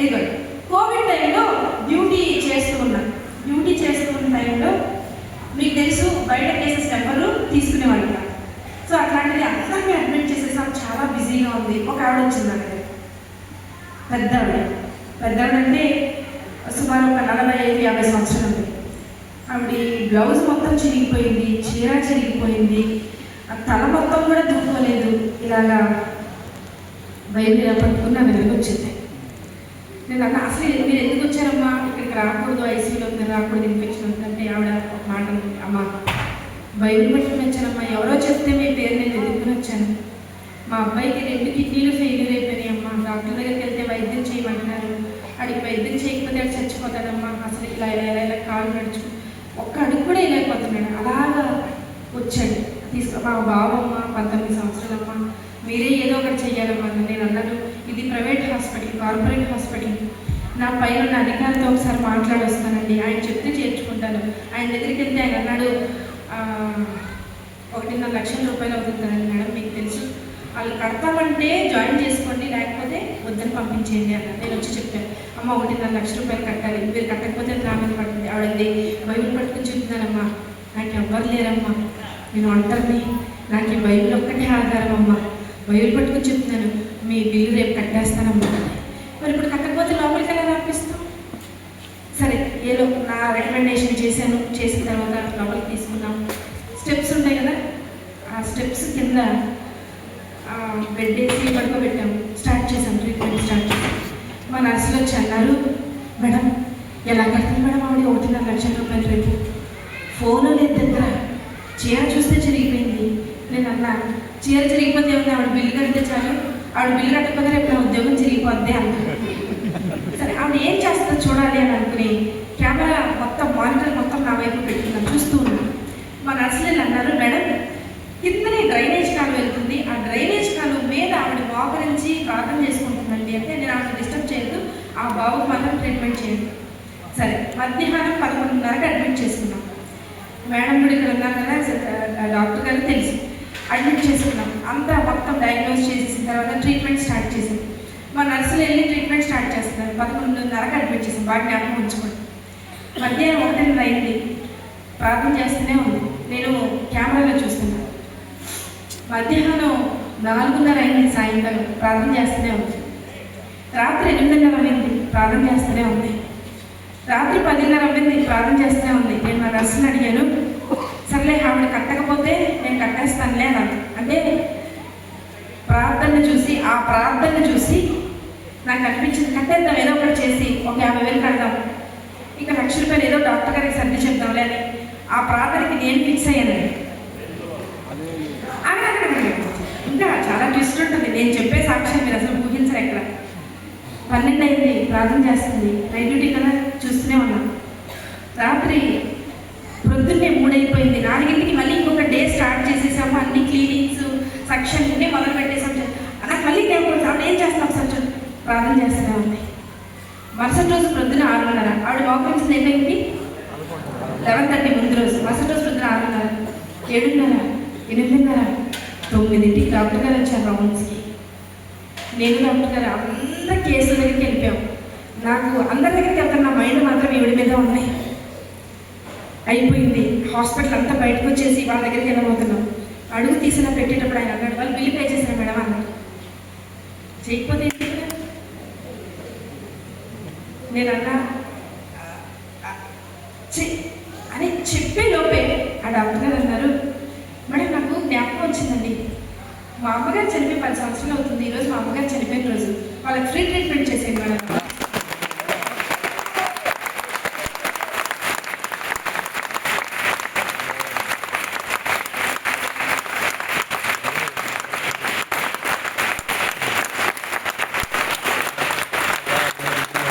ఇదిగోండి, కోవిడ్ టైంలో డ్యూటీ చేస్తూ ఉన్న టైంలో మీకు తెలుసు బయట కేసెస్ ఎవరు తీసుకునేవాళ్ళు కాదు. సో అట్లాంటిది అందరినీ అడ్మిట్ చేసేసాం, చాలా బిజీగా ఉంది. ఒక ఆవిడ వచ్చింది అక్కడ, పెద్దవాడు అంటే సుమారు ఒక 45-50 సంవత్సరాలు ఉంది. ఆవిడ బ్లౌజ్ మొత్తం చిరిగిపోయింది, చీర చిరిగిపోయింది, తల మొత్తం కూడా దుక్కోలేదు. ఇలాగా బయలు పట్టుకుని నా దగ్గరికి వచ్చింది. నేను అన్న అసలు మీరు ఎందుకు వచ్చారమ్మా, ఇక్కడికి రాకూడదు, ఐసీయూలో మీరు రాకూడదు, ఇన్ఫెక్షన్ ఉందంటే ఆవిడ ఒక మాట, అమ్మ బయలు పట్టుకుని వచ్చానమ్మా, ఎవరో చెప్తే మీ పేరు నేను ఎదుర్కొని వచ్చాను. మా అబ్బాయికి 2 కిడ్నీలు ఫెయిల్యూర్ అయిపోయినాయి అమ్మా, డాక్టర్ దగ్గరికి వెళ్తే వైద్యం చేయమంటున్నారు, అడిగి వైద్యం చేయకపోతే అది చచ్చిపోతాడమ్మా, అసలు ఇలా ఇలా ఇలా ఇలా కాలు నడుచు ఒక్క అడుగు కూడా వెళ్ళకపోతున్నాడు. అలాగా వచ్చాడు మా బావమ్మ 19 సంవత్సరాలమ్మ, మీరే ఏదో ఒకటి చెయ్యాలమ్మా. నేను అన్నాను, ఇది ప్రైవేట్ హాస్పిటల్, కార్పొరేట్ హాస్పిటల్, నా పైన ఉన్న అధికారితో ఒకసారి మాట్లాడొస్తానండి, ఆయన చెప్తే చేర్చుకుంటాను. ఆయన దగ్గరికి వెళ్తే ఆయన అన్నాడు 1.5 లక్షల రూపాయలు అవుతుందండి మేడం, మీకు తెలుసు, వాళ్ళు కడతామంటే జాయిన్ చేసుకోండి, లేకపోతే వద్దని పంపించేయండి అన్న. నేను వచ్చి చెప్పాను, అమ్మ 1.5 లక్షల రూపాయలు కట్టాలి, మీరు కట్టకపోతే నా మీద పడుతుంది. ఆవిడండి బైబిల్ పట్టుకుని చెప్తున్నానమ్మా, నాకు ఎవ్వరు లేరమ్మా, నేను ఒంటరిని, నాకు ఈ బైబిల్ ఒక్కటే ఆధారం అమ్మా, బైబిల్ పట్టుకుని చెప్తున్నాను, మీ బిల్లు రేపు కట్టేస్తానమ్మా. మరి ఇప్పుడు కట్టకపోతే లోపలికి ఎలా రాపిస్తాం? సరే ఏదో నా రికమెండేషన్ చేసిన తర్వాత లోపలికి తీసుకున్నాం. స్టెప్స్ ఉంటాయి కదా, ఆ స్టెప్స్ కింద బెడ్ వేసి పడుకోబెట్టాము, స్టార్ట్ చేసాం, ట్రీట్మెంట్ స్టార్ట్ చేసాం. మా నర్సులు వచ్చి అన్నారు, మేడం ఎలా కడుతుంది మేడం ఆవిడ 1.5 లక్షల రూపాయలు రేపు, ఫోన్ లేదు దగ్గర, చీర చూస్తే చిరిగిపోయింది. నేను అన్నా, చీర చిరిగిపోతే ఏమన్నా, ఆవిడ బిల్లు కడితే చాలు, ఆవిడ బిల్లు కట్టకపోతే రేపు నా ఉద్యోగం చిరిగిపోద్ది అన్న. సరే ఆవిడ ఏం చేస్తుందో చూడాలి అని అనుకుని కెమెరా మొత్తం మానిటర్ మొత్తం నా వైపు పెట్టుకున్నాను, చూస్తూ ఉన్నాను. మా నర్సులు అన్నారు, మేడం కిందనే డ్రైనేజ్ కాలు వెళ్తుంది, ఆ డ్రైనేజ్ కాలు మీద ఆవిడ మోకరించి ప్రార్థన చేసుకుంటుందండి అంటే నేను ఆవిడ డిస్టర్బ్ చేయొద్దు, ఆ బాబుకి మాత్రం ట్రీట్మెంట్ చేయండి. సరే మధ్యాహ్నం 11:30కి అడ్మిట్ చేసుకున్నాం. మేడం కూడా ఇక్కడ ఉన్నారు కదా, డాక్టర్ గారికి తెలుసు, అడ్మిట్ చేసుకున్నాం. అంతా మొత్తం డయాగ్నోస్ చేసిన తర్వాత ట్రీట్మెంట్ స్టార్ట్ చేసాం. మా నర్సులు వెళ్ళి ట్రీట్మెంట్ స్టార్ట్ చేస్తున్నారు. 11:30కి అడ్మిట్ చేసాం, బాగా జ్ఞాపకం ఉంచుకోండి. మధ్యాహ్నం 1:30 అయింది, ప్రార్థన చేస్తూనే ఉంది, నేను కెమెరాలో చూస్తున్నాను. మధ్యాహ్నం 4:30 అయింది, సాయంత్రం ప్రార్థన చేస్తూనే ఉంది. రాత్రి 8:30 అయింది, ప్రార్థన చేస్తూనే ఉంది. రాత్రి 10:30 అయింది, ప్రార్థన చేస్తూనే ఉంది. నేను మా నర్సుని అడిగాను, సర్లే ఆవిడ కట్టకపోతే నేను కట్టేస్తానులే అన్నాను. అంటే ఆ ప్రార్థన చూసి నాకు అనిపించింది, కట్టేద్దాం, ఏదో ఒకటి చేసి ఒక 50,000 కడదాం, ఇక 1 లక్ష రూపాయలు ఏదో డాక్టర్ గారికి సర్ది చెప్తాంలే అని ఆ ప్రార్థనకి నేను ఫిక్స్ అయ్యాను. ఇంకా చాలా ట్విస్ట్ ఉంటుంది, నేను చెప్పే సాక్ష్యం మీరు అసలు ఊహించరు. ఎక్కడ 12 అయింది, ప్రార్థన చేస్తుంది, నైట్ డ్యూటీ కదా, చూస్తూనే ఉన్నాం. రాత్రి ప్రొద్దున్నే 3 అయిపోయింది, 4కి మళ్ళీ ఇంకొక డే స్టార్ట్ చేసేసాము. అన్ని క్లీనింగ్స్ సెక్షన్ ఉంటే మొదలు పెట్టేసాం. నాకు మళ్ళీ ఆవిడ ఏం చేస్తాం సార్, ప్రార్థన చేస్తూనే ఉంది. మరుసటి రోజు ప్రొద్దున 6:30, ఆవిడ మోకరించింది ఏంటంటే 11:30 ముందు రోజు. మరుసటి రోజు ప్రొద్దున 6:30, 7:30, 8:30, 9కి డాక్టర్ గారు వచ్చారు రౌండ్స్కి. నేను డాక్టర్ గారు అందరి కేసుల దగ్గరికి వెళ్ళిపోయాం. నాకు అందరి దగ్గరికి వెళ్తాను, నా మైండ్ మాత్రం ఈవిడ మీద ఉన్నాయి. అయిపోయింది, హాస్పిటల్ అంతా బయటకు వచ్చేసి వాళ్ళ దగ్గరికి వెళ్ళబోతున్నాం. అడుగు తీసిన పెట్టేటప్పుడు ఆయన అన్నాడు, వాళ్ళు బిల్లు పే చేశారు మేడం అన్నారు. చేయకపోతే నేను అన్నా అని చెప్పే లోపే ఆ డాక్టర్ గారు అన్నారు, మేడం నాకు జ్ఞాపకం వచ్చిందండి, మా అమ్మగారు చనిపోయి 10 సంవత్సరాలు అవుతుంది, ఈరోజు మా అమ్మగారు చనిపోయిన రోజు, వాళ్ళకి ఫ్రీ ట్రీట్మెంట్ చేసేయండి మేడం.